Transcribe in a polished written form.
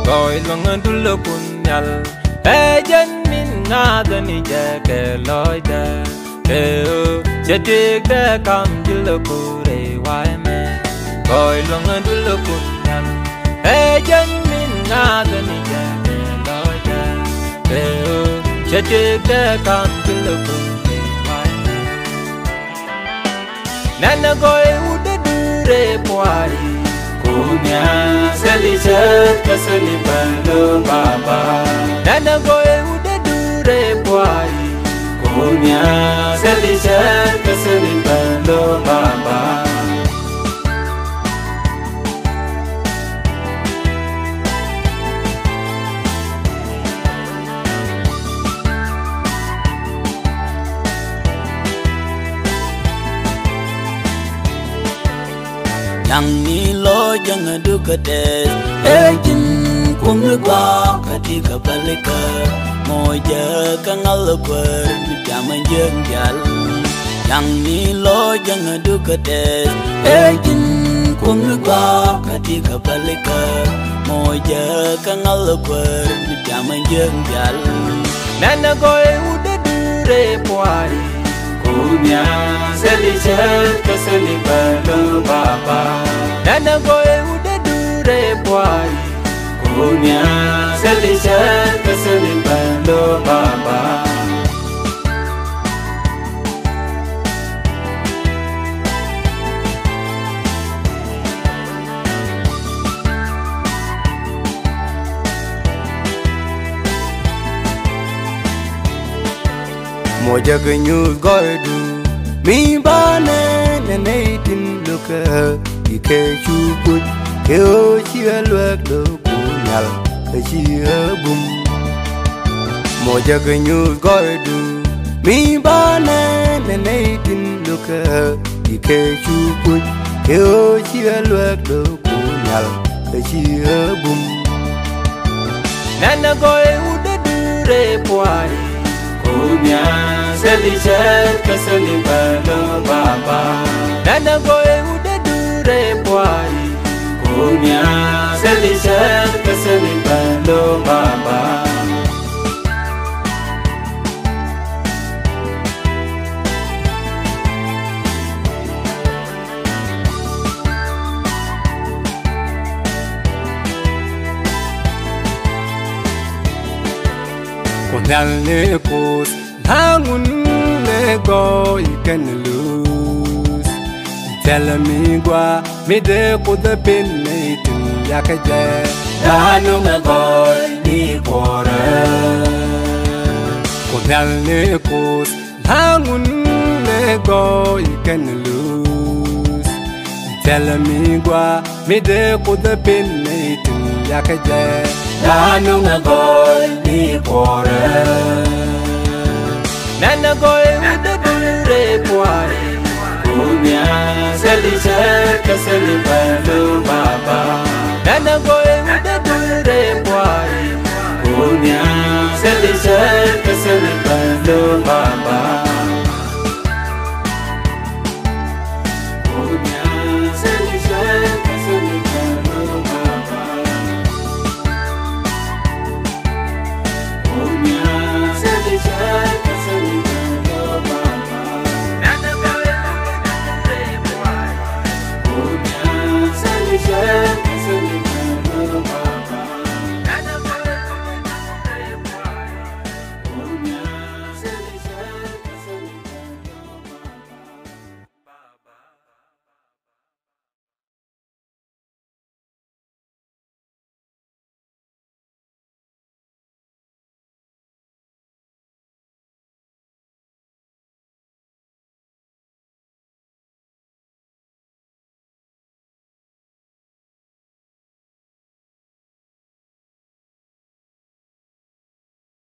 Goi luang dulu punyal Ejen min ngada ni jake loida Keo jetik de kam dulu kure wai me Goi luang dulu punyal Ejen min ngada ni jake loida Keo jetik de kam dulu kure wai me Nana goi ude dure puari Kunya selicet keseli belum baba Nana goe udah dure puai Kunya selicet keseli belum baba Yang ni lo jangan dukates Ejin kum lupa ketika balik Moja kangal kwer Jaman jengjal Yang ni lo jangan dukates Ejin kum lupa ketika balik Moja kangal kwer Jaman jengjal Nana goe udah dure puai Kunya selicet keseli belum baba Nana goe udah dure puai Kunya selicet keseli belum baba Moja genyu goidu mi bane nene tin luka ike chuput ke o chia luak do kunyal ke chia bum Moja genyu goidu mi bane nene tin luka ike chuput ke o chia luak do kunyal ke chia bum Nana goe udah dure puai Kunya selicet keseli belum baba Nana goe udah dure puai Kunya selicet keseli belum baba Konal ne kos hangun ne go ikan lose Tell me gua me de ko de pin ne tin yakaje Danu ngagoi ni kore Konal ne kos hangun ne go ikan lose Tell me gua me de ko de pin ne tin yakaje Danu ngagoi ni kore Nana goe udah dure puai Kunya selicet keseli belum baba Nana goe udah dure puai Kunya selicet keseli belum